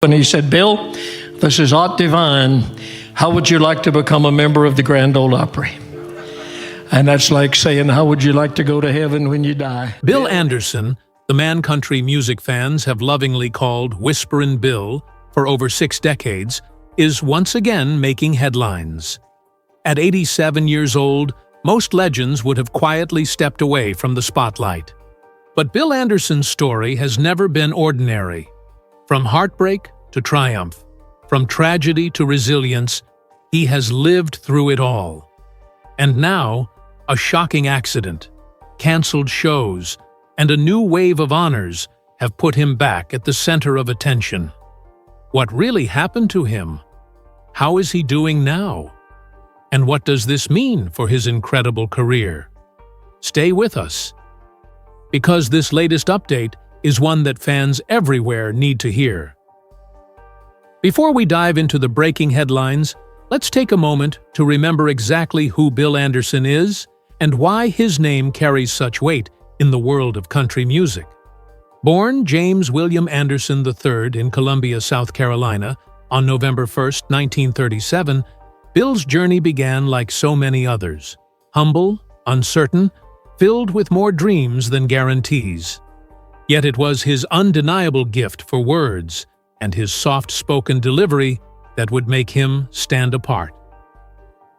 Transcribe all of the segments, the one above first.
And he said, Bill, this is Divine. How would you like to become a member of the Grand Ole Opry? And that's like saying, how would you like to go to heaven when you die? Bill Anderson, the man country music fans have lovingly called Whisperin Bill for over 6 decades, is once again making headlines. At 87 years old, most legends would have quietly stepped away from the spotlight. But Bill Anderson's story has never been ordinary. From heartbreak to triumph, from tragedy to resilience, he has lived through it all. And now, a shocking accident, canceled shows, and a new wave of honors have put him back at the center of attention. What really happened to him? How is he doing now? And what does this mean for his incredible career? Stay with us, because this latest update is one that fans everywhere need to hear. Before we dive into the breaking headlines, let's take a moment to remember exactly who Bill Anderson is and why his name carries such weight in the world of country music. Born James William Anderson III in Columbia, South Carolina, on November 1, 1937, Bill's journey began like so many others, humble, uncertain, filled with more dreams than guarantees. Yet it was his undeniable gift for words and his soft-spoken delivery that would make him stand apart.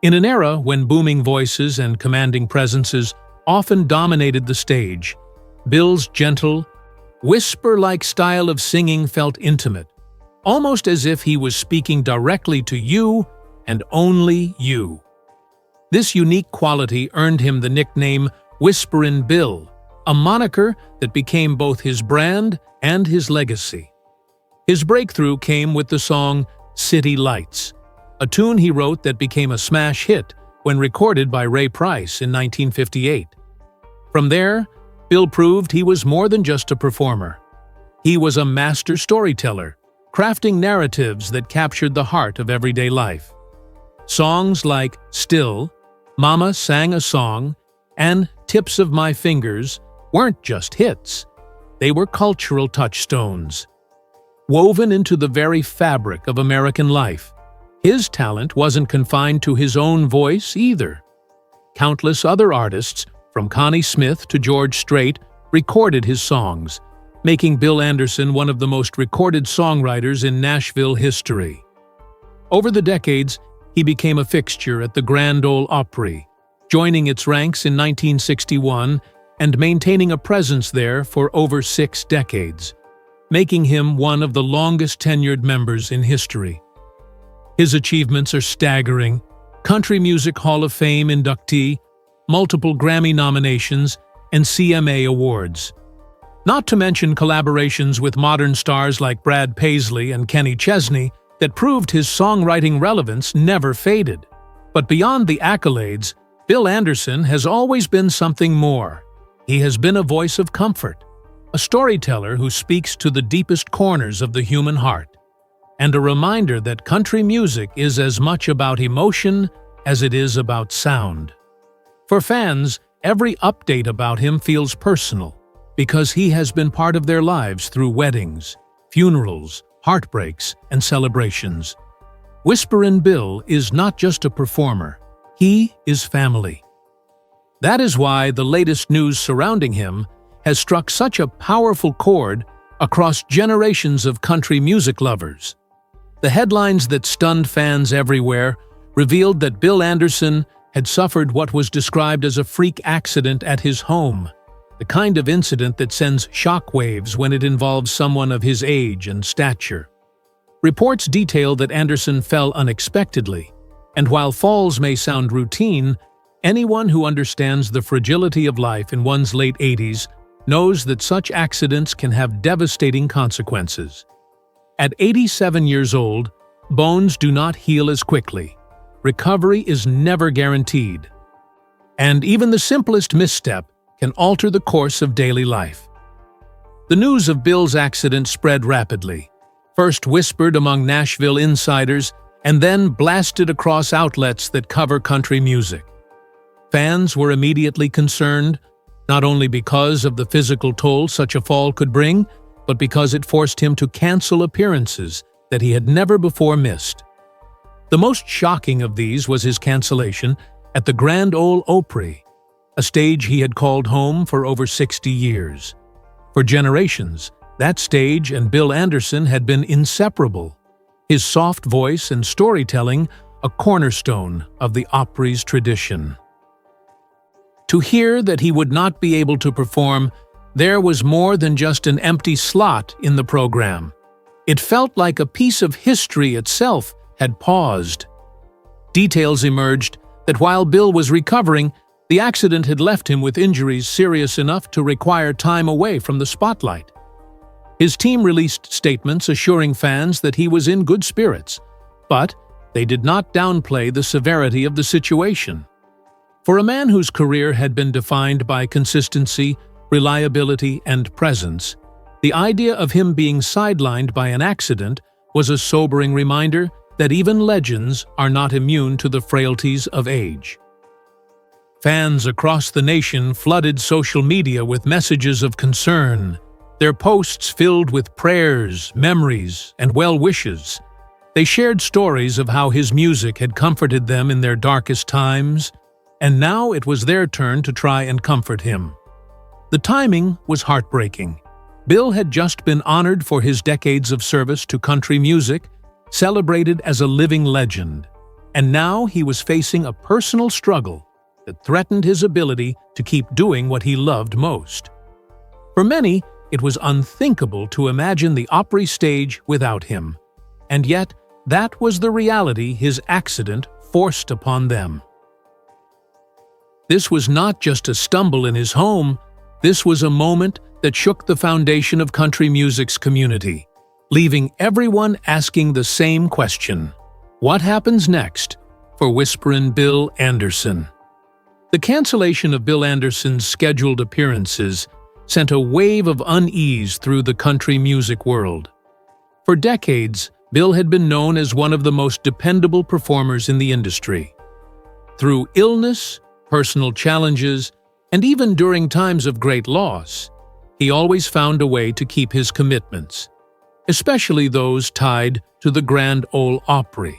In an era when booming voices and commanding presences often dominated the stage, Bill's gentle, whisper-like style of singing felt intimate, almost as if he was speaking directly to you and only you. This unique quality earned him the nickname Whisperin Bill, a moniker that became both his brand and his legacy. His breakthrough came with the song City Lights, a tune he wrote that became a smash hit when recorded by Ray Price in 1958. From there, Bill proved he was more than just a performer. He was a master storyteller, crafting narratives that captured the heart of everyday life. Songs like Still, Mama Sang a Song, and Tips of My Fingers weren't just hits. They were cultural touchstones. Woven into the very fabric of American life, his talent wasn't confined to his own voice either. Countless other artists, from Connie Smith to George Strait, recorded his songs, making Bill Anderson one of the most recorded songwriters in Nashville history. Over the decades, he became a fixture at the Grand Ole Opry, joining its ranks in 1961 and maintaining a presence there for over 6 decades, making him one of the longest-tenured members in history. His achievements are staggering: Country Music Hall of Fame inductee, multiple Grammy nominations, and CMA awards. Not to mention collaborations with modern stars like Brad Paisley and Kenny Chesney that proved his songwriting relevance never faded. But beyond the accolades, Bill Anderson has always been something more. He has been a voice of comfort, a storyteller who speaks to the deepest corners of the human heart, and a reminder that country music is as much about emotion as it is about sound. For fans, every update about him feels personal, because he has been part of their lives through weddings, funerals, heartbreaks, and celebrations. Whisperin Bill is not just a performer, he is family. That is why the latest news surrounding him has struck such a powerful chord across generations of country music lovers. The headlines that stunned fans everywhere revealed that Bill Anderson had suffered what was described as a freak accident at his home, the kind of incident that sends shockwaves when it involves someone of his age and stature. Reports detail that Anderson fell unexpectedly, and while falls may sound routine, anyone who understands the fragility of life in one's late 80s knows that such accidents can have devastating consequences. At 87 years old, bones do not heal as quickly. Recovery is never guaranteed. And even the simplest misstep can alter the course of daily life. The news of Bill's accident spread rapidly, first whispered among Nashville insiders and then blasted across outlets that cover country music. Fans were immediately concerned, not only because of the physical toll such a fall could bring, but because it forced him to cancel appearances that he had never before missed. The most shocking of these was his cancellation at the Grand Ole Opry, a stage he had called home for over 60 years. For generations, that stage and Bill Anderson had been inseparable, his soft voice and storytelling a cornerstone of the Opry's tradition. To hear that he would not be able to perform, there was more than just an empty slot in the program. It felt like a piece of history itself had paused. Details emerged that while Bill was recovering, the accident had left him with injuries serious enough to require time away from the spotlight. His team released statements assuring fans that he was in good spirits, but they did not downplay the severity of the situation. For a man whose career had been defined by consistency, reliability, and presence, the idea of him being sidelined by an accident was a sobering reminder that even legends are not immune to the frailties of age. Fans across the nation flooded social media with messages of concern, their posts filled with prayers, memories, and well wishes. They shared stories of how his music had comforted them in their darkest times, and now it was their turn to try and comfort him. The timing was heartbreaking. Bill had just been honored for his decades of service to country music, celebrated as a living legend, and now he was facing a personal struggle that threatened his ability to keep doing what he loved most. For many, it was unthinkable to imagine the Opry stage without him, and yet that was the reality his accident forced upon them. This was not just a stumble in his home, this was a moment that shook the foundation of country music's community, leaving everyone asking the same question: what happens next for Whisperin' Bill Anderson? The cancellation of Bill Anderson's scheduled appearances sent a wave of unease through the country music world. For decades, Bill had been known as one of the most dependable performers in the industry. Through illness, personal challenges, and even during times of great loss, he always found a way to keep his commitments, especially those tied to the Grand Ole Opry.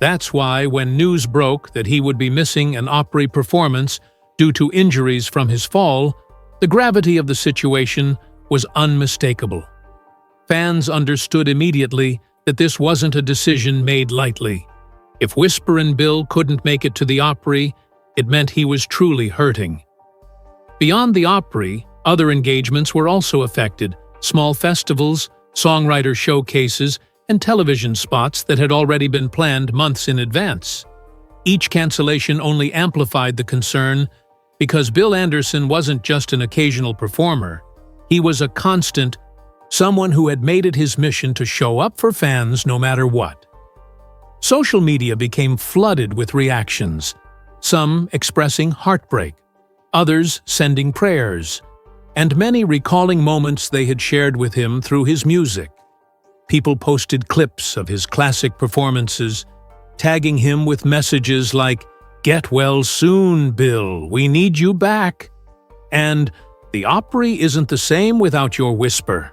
That's why when news broke that he would be missing an Opry performance due to injuries from his fall, the gravity of the situation was unmistakable. Fans understood immediately that this wasn't a decision made lightly. If Whisperin' Bill couldn't make it to the Opry, it meant he was truly hurting. Beyond the Opry, other engagements were also affected: small festivals, songwriter showcases, and television spots that had already been planned months in advance. Each cancellation only amplified the concern, because Bill Anderson wasn't just an occasional performer. He was a constant, someone who had made it his mission to show up for fans no matter what. Social media became flooded with reactions, some expressing heartbreak, others sending prayers, and many recalling moments they had shared with him through his music. People posted clips of his classic performances, tagging him with messages like, "Get well soon, Bill, we need you back," and "The Opry isn't the same without your whisper."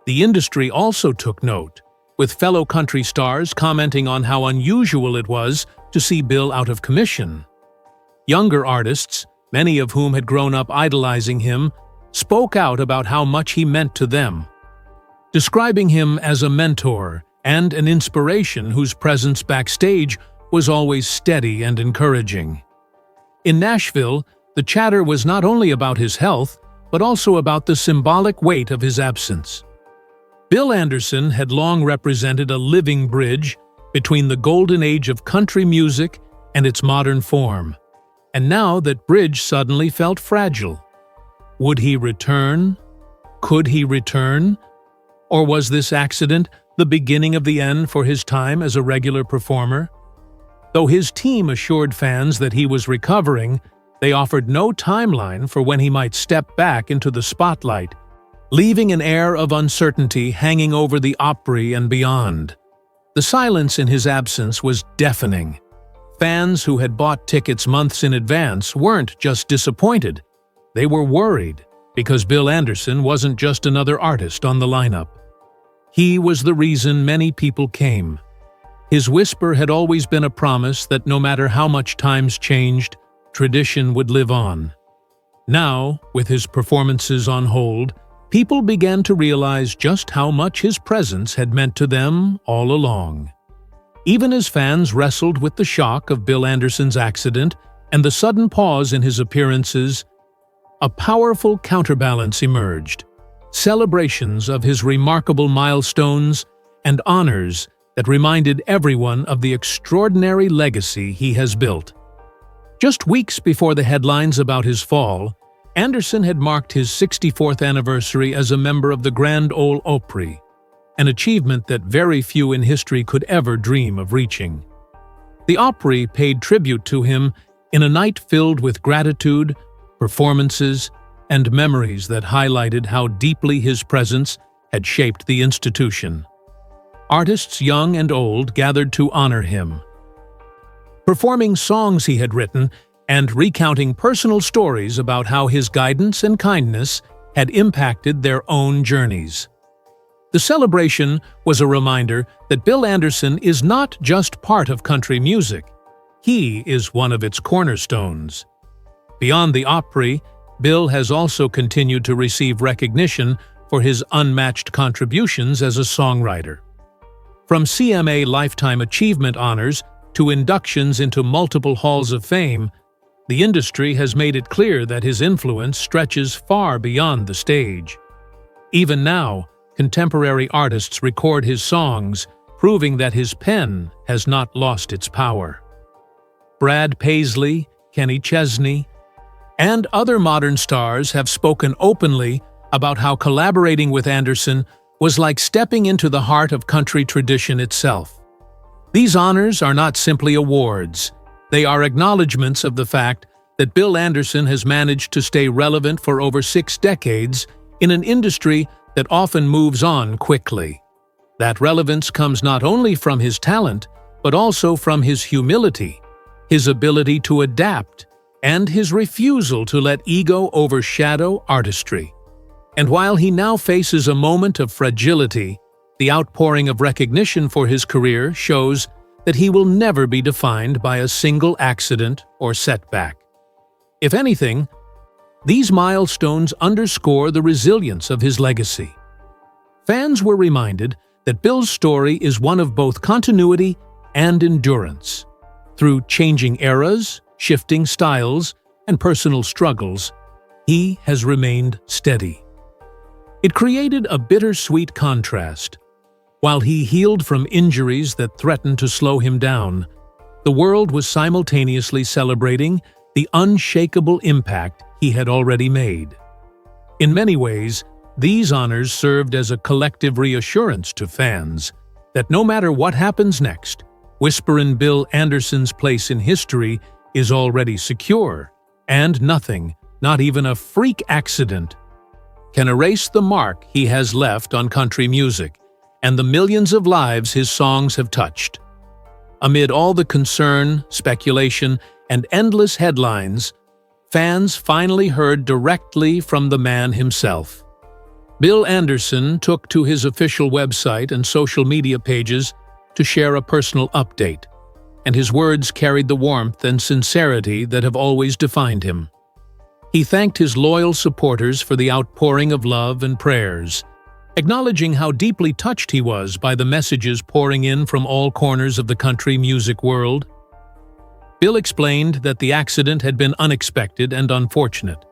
The industry also took note, with fellow country stars commenting on how unusual it was to see Bill out of commission. Younger artists, many of whom had grown up idolizing him, spoke out about how much he meant to them, describing him as a mentor and an inspiration whose presence backstage was always steady and encouraging. In Nashville, the chatter was not only about his health, but also about the symbolic weight of his absence. Bill Anderson had long represented a living bridge between the golden age of country music and its modern form, and now that bridge suddenly felt fragile. Would he return? Could he return? Or was this accident the beginning of the end for his time as a regular performer? Though his team assured fans that he was recovering, they offered no timeline for when he might step back into the spotlight, leaving an air of uncertainty hanging over the Opry and beyond. The silence in his absence was deafening. Fans who had bought tickets months in advance weren't just disappointed, they were worried, because Bill Anderson wasn't just another artist on the lineup. He was the reason many people came. His whisper had always been a promise that no matter how much times changed, tradition would live on. Now, with his performances on hold, people began to realize just how much his presence had meant to them all along. Even as fans wrestled with the shock of Bill Anderson's accident and the sudden pause in his appearances, a powerful counterbalance emerged. Celebrations of his remarkable milestones and honors that reminded everyone of the extraordinary legacy he has built. Just weeks before the headlines about his fall, Anderson had marked his 64th anniversary as a member of the Grand Ole Opry, an achievement that very few in history could ever dream of reaching. The Opry paid tribute to him in a night filled with gratitude, performances, and memories that highlighted how deeply his presence had shaped the institution. Artists young and old gathered to honor him, performing songs he had written and recounting personal stories about how his guidance and kindness had impacted their own journeys. The celebration was a reminder that Bill Anderson is not just part of country music. He is one of its cornerstones. Beyond the Opry, Bill has also continued to receive recognition for his unmatched contributions as a songwriter. From CMA Lifetime Achievement honors to inductions into multiple halls of fame, the industry has made it clear that his influence stretches far beyond the stage. Even now, contemporary artists record his songs, proving that his pen has not lost its power. Brad Paisley, Kenny Chesney, and other modern stars have spoken openly about how collaborating with Anderson was like stepping into the heart of country tradition itself. These honors are not simply awards. They are acknowledgments of the fact that Bill Anderson has managed to stay relevant for over 6 decades in an industry that often moves on quickly. That relevance comes not only from his talent, but also from his humility, his ability to adapt, and his refusal to let ego overshadow artistry. And while he now faces a moment of fragility, the outpouring of recognition for his career shows that he will never be defined by a single accident or setback. If anything, these milestones underscore the resilience of his legacy. Fans were reminded that Bill's story is one of both continuity and endurance. Through changing eras, shifting styles, and personal struggles, he has remained steady. It created a bittersweet contrast. While he healed from injuries that threatened to slow him down, the world was simultaneously celebrating the unshakable impact he had already made. In many ways, these honors served as a collective reassurance to fans that no matter what happens next, Whisperin' Bill Anderson's place in history is already secure, and nothing, not even a freak accident, can erase the mark he has left on country music and the millions of lives his songs have touched. Amid all the concern, speculation, and endless headlines, fans finally heard directly from the man himself. Bill Anderson took to his official website and social media pages to share a personal update, and his words carried the warmth and sincerity that have always defined him. He thanked his loyal supporters for the outpouring of love and prayers, acknowledging how deeply touched he was by the messages pouring in from all corners of the country music world. Bill explained that the accident had been unexpected and unfortunate,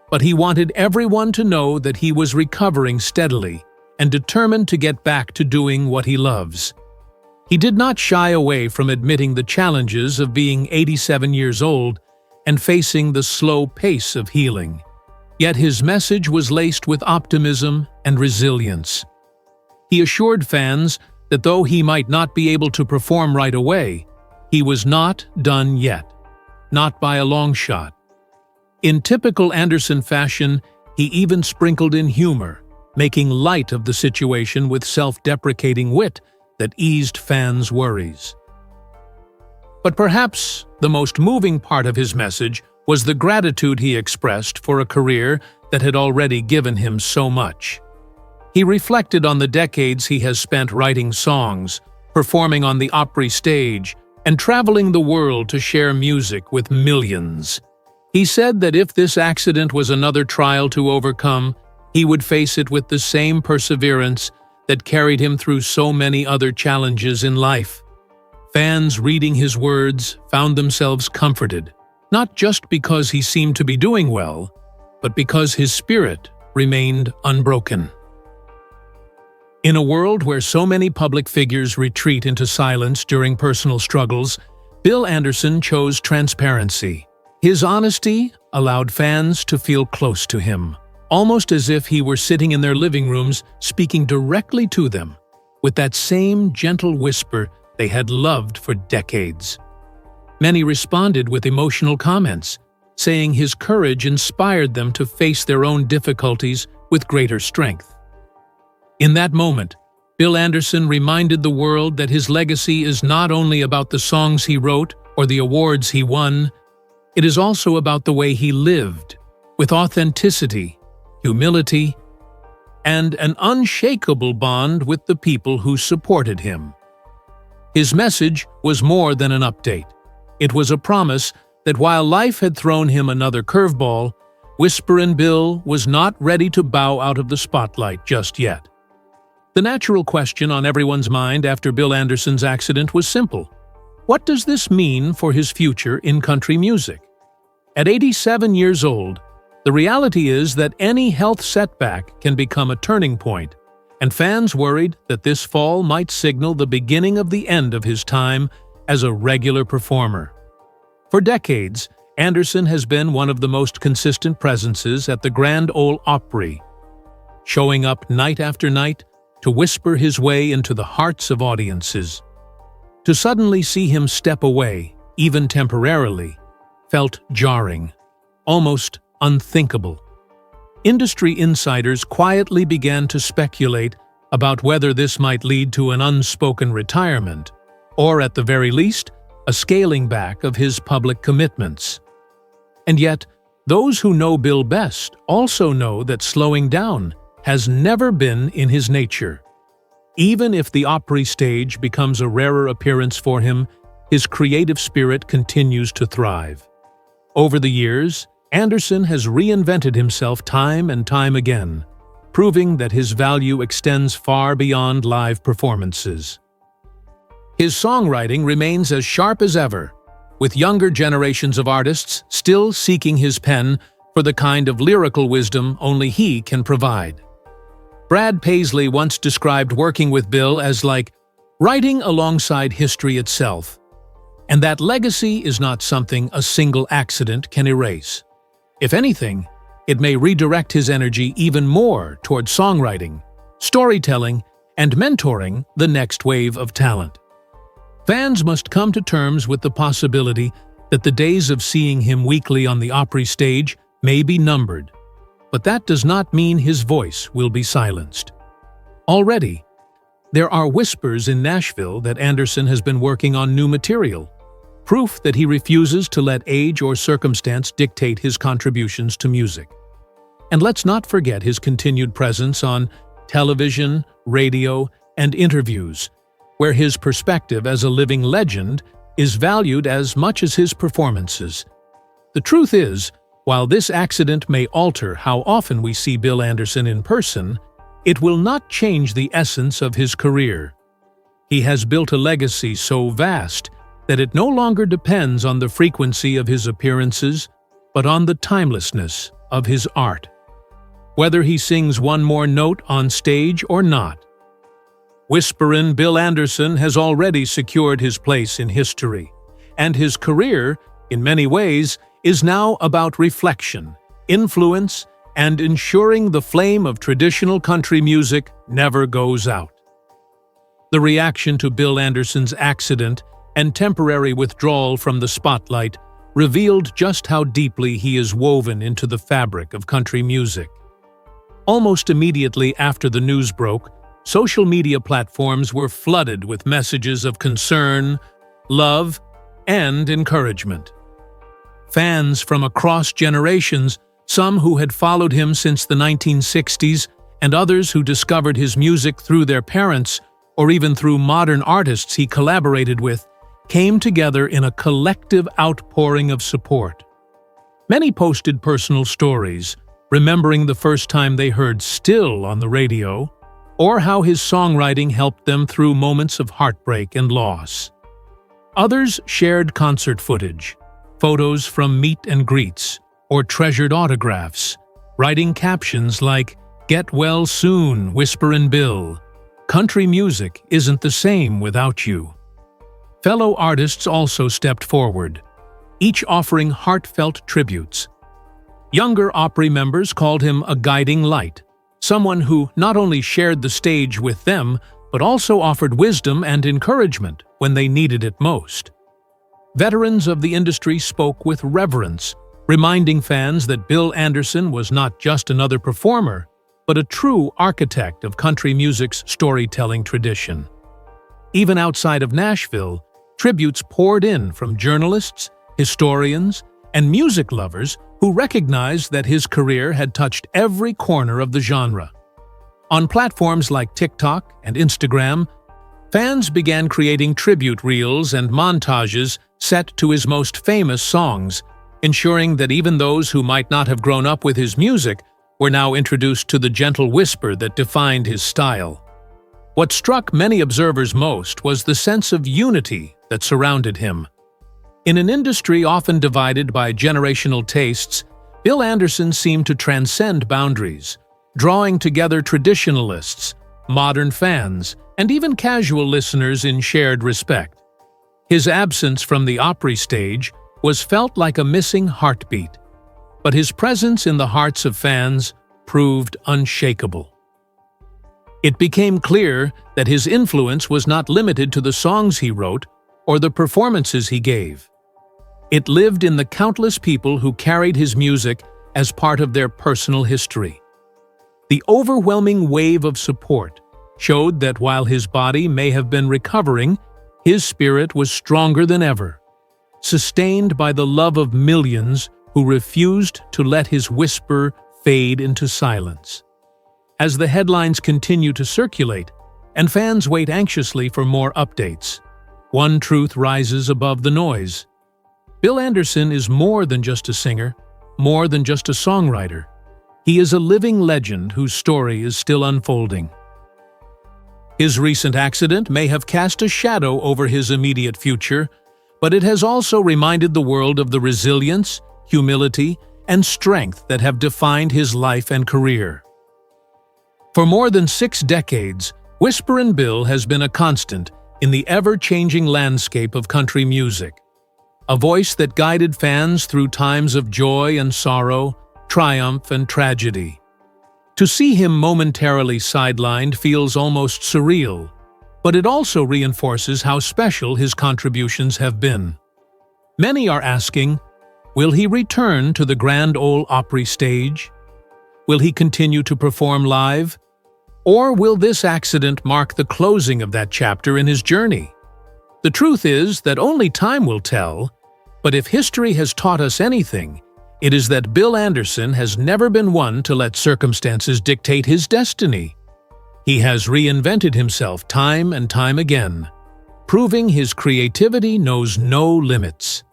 but he wanted everyone to know that he was recovering steadily and determined to get back to doing what he loves. He did not shy away from admitting the challenges of being 87 years old and facing the slow pace of healing. Yet his message was laced with optimism and resilience. He assured fans that though he might not be able to perform right away, he was not done yet, not by a long shot. In typical Anderson fashion, he even sprinkled in humor, making light of the situation with self-deprecating wit that eased fans' worries. But perhaps the most moving part of his message was the gratitude he expressed for a career that had already given him so much. He reflected on the decades he has spent writing songs, performing on the Opry stage, and traveling the world to share music with millions. He said that if this accident was another trial to overcome, he would face it with the same perseverance that carried him through so many other challenges in life. Fans reading his words found themselves comforted, not just because he seemed to be doing well, but because his spirit remained unbroken. In a world where so many public figures retreat into silence during personal struggles, Bill Anderson chose transparency. His honesty allowed fans to feel close to him, almost as if he were sitting in their living rooms speaking directly to them, with that same gentle whisper they had loved for decades. Many responded with emotional comments, saying his courage inspired them to face their own difficulties with greater strength. In that moment, Bill Anderson reminded the world that his legacy is not only about the songs he wrote or the awards he won, it is also about the way he lived, with authenticity, humility, and an unshakable bond with the people who supported him. His message was more than an update. It was a promise that while life had thrown him another curveball, Whisperin Bill was not ready to bow out of the spotlight just yet. The natural question on everyone's mind after Bill Anderson's accident was simple. What does this mean for his future in country music? At 87 years old, the reality is that any health setback can become a turning point, and fans worried that this fall might signal the beginning of the end of his time as a regular performer. For decades, Anderson has been one of the most consistent presences at the Grand Ole Opry, showing up night after night to whisper his way into the hearts of audiences. To suddenly see him step away, even temporarily, felt jarring, almost unthinkable. Industry insiders quietly began to speculate about whether this might lead to an unspoken retirement, or at the very least, a scaling back of his public commitments. And yet, those who know Bill best also know that slowing down has never been in his nature. Even if the Opry stage becomes a rarer appearance for him, his creative spirit continues to thrive. Over the years, Anderson has reinvented himself time and time again, proving that his value extends far beyond live performances. His songwriting remains as sharp as ever, with younger generations of artists still seeking his pen for the kind of lyrical wisdom only he can provide. Brad Paisley once described working with Bill as like writing alongside history itself, and that legacy is not something a single accident can erase. If anything, it may redirect his energy even more toward songwriting, storytelling, and mentoring the next wave of talent. Fans must come to terms with the possibility that the days of seeing him weekly on the Opry stage may be numbered, but that does not mean his voice will be silenced. Already, there are whispers in Nashville that Anderson has been working on new material, proof that he refuses to let age or circumstance dictate his contributions to music. And let's not forget his continued presence on television, radio, and interviews, where his perspective as a living legend is valued as much as his performances. The truth is, while this accident may alter how often we see Bill Anderson in person, it will not change the essence of his career. He has built a legacy so vast that it no longer depends on the frequency of his appearances, but on the timelessness of his art. Whether he sings one more note on stage or not, Whisperin' Bill Anderson has already secured his place in history, and his career, in many ways, is now about reflection, influence, and ensuring the flame of traditional country music never goes out. The reaction to Bill Anderson's accident and temporary withdrawal from the spotlight revealed just how deeply he is woven into the fabric of country music. Almost immediately after the news broke, social media platforms were flooded with messages of concern, love, and encouragement. Fans from across generations, some who had followed him since the 1960s and others who discovered his music through their parents or even through modern artists he collaborated with, came together in a collective outpouring of support. Many posted personal stories, remembering the first time they heard "Still" on the radio, or how his songwriting helped them through moments of heartbreak and loss. Others shared concert footage, photos from meet and greets, or treasured autographs, writing captions like, "Get well soon, Whisperin Bill. Country music isn't the same without you." Fellow artists also stepped forward, each offering heartfelt tributes. Younger Opry members called him a guiding light, someone who not only shared the stage with them, but also offered wisdom and encouragement when they needed it most. Veterans of the industry spoke with reverence, reminding fans that Bill Anderson was not just another performer, but a true architect of country music's storytelling tradition. Even outside of Nashville, tributes poured in from journalists, historians, and music lovers who recognized that his career had touched every corner of the genre. On platforms like TikTok and Instagram, fans began creating tribute reels and montages set to his most famous songs, ensuring that even those who might not have grown up with his music were now introduced to the gentle whisper that defined his style. What struck many observers most was the sense of unity that surrounded him. In an industry often divided by generational tastes, Bill Anderson seemed to transcend boundaries, drawing together traditionalists, modern fans, and even casual listeners in shared respect. His absence from the Opry stage was felt like a missing heartbeat, but his presence in the hearts of fans proved unshakable. It became clear that his influence was not limited to the songs he wrote or the performances he gave. It lived in the countless people who carried his music as part of their personal history. The overwhelming wave of support showed that while his body may have been recovering, his spirit was stronger than ever, sustained by the love of millions who refused to let his whisper fade into silence. As the headlines continue to circulate, and fans wait anxiously for more updates, one truth rises above the noise. Bill Anderson is more than just a singer, more than just a songwriter. He is a living legend whose story is still unfolding. His recent accident may have cast a shadow over his immediate future, but it has also reminded the world of the resilience, humility, and strength that have defined his life and career. For more than 6 decades, Whisperin Bill has been a constant in the ever-changing landscape of country music. A voice that guided fans through times of joy and sorrow, triumph and tragedy. To see him momentarily sidelined feels almost surreal, but it also reinforces how special his contributions have been. Many are asking, will he return to the Grand Ole Opry stage? Will he continue to perform live? Or will this accident mark the closing of that chapter in his journey? The truth is that only time will tell, but if history has taught us anything, it is that Bill Anderson has never been one to let circumstances dictate his destiny. He has reinvented himself time and time again, proving his creativity knows no limits.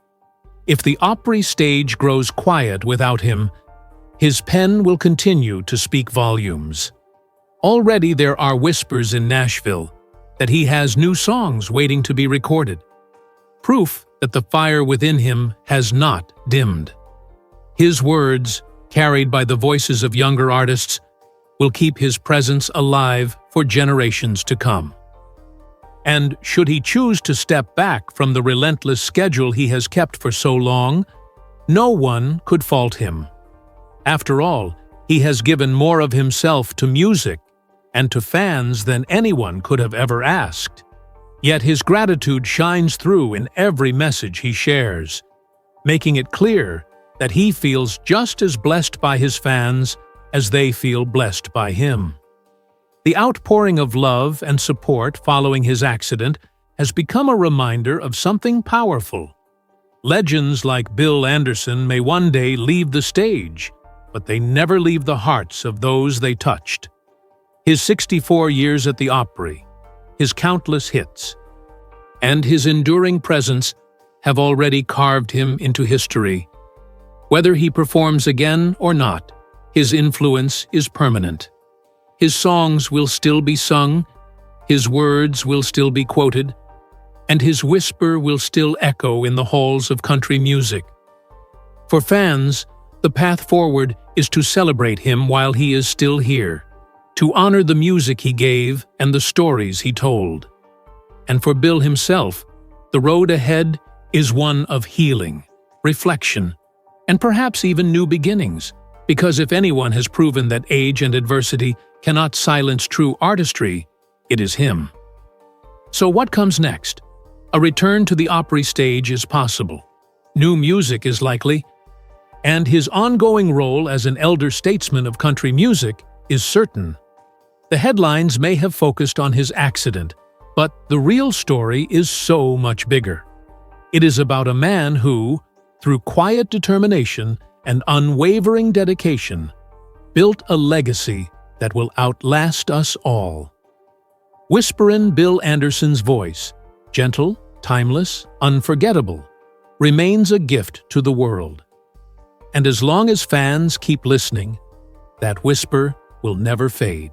If the Opry stage grows quiet without him, his pen will continue to speak volumes. Already there are whispers in Nashville that he has new songs waiting to be recorded. Proof that the fire within him has not dimmed. His words, carried by the voices of younger artists, will keep his presence alive for generations to come. And should he choose to step back from the relentless schedule he has kept for so long, no one could fault him. After all, he has given more of himself to music and to fans than anyone could have ever asked. Yet his gratitude shines through in every message he shares, making it clear that he feels just as blessed by his fans as they feel blessed by him. The outpouring of love and support following his accident has become a reminder of something powerful. Legends like Bill Anderson may one day leave the stage, but they never leave the hearts of those they touched. His 64 years at the Opry, his countless hits, and his enduring presence have already carved him into history. Whether he performs again or not, his influence is permanent. His songs will still be sung, his words will still be quoted, and his whisper will still echo in the halls of country music. For fans, the path forward is to celebrate him while he is still here, to honor the music he gave and the stories he told. And for Bill himself, the road ahead is one of healing, reflection, and perhaps even new beginnings, because if anyone has proven that age and adversity cannot silence true artistry, it is him. So what comes next? A return to the Opry stage is possible. New music is likely, and his ongoing role as an elder statesman of country music is certain. The headlines may have focused on his accident, but the real story is so much bigger. It is about a man who, through quiet determination and unwavering dedication, built a legacy that will outlast us all. Whisperin' Bill Anderson's voice, gentle, timeless, unforgettable, remains a gift to the world. And as long as fans keep listening, that whisper will never fade.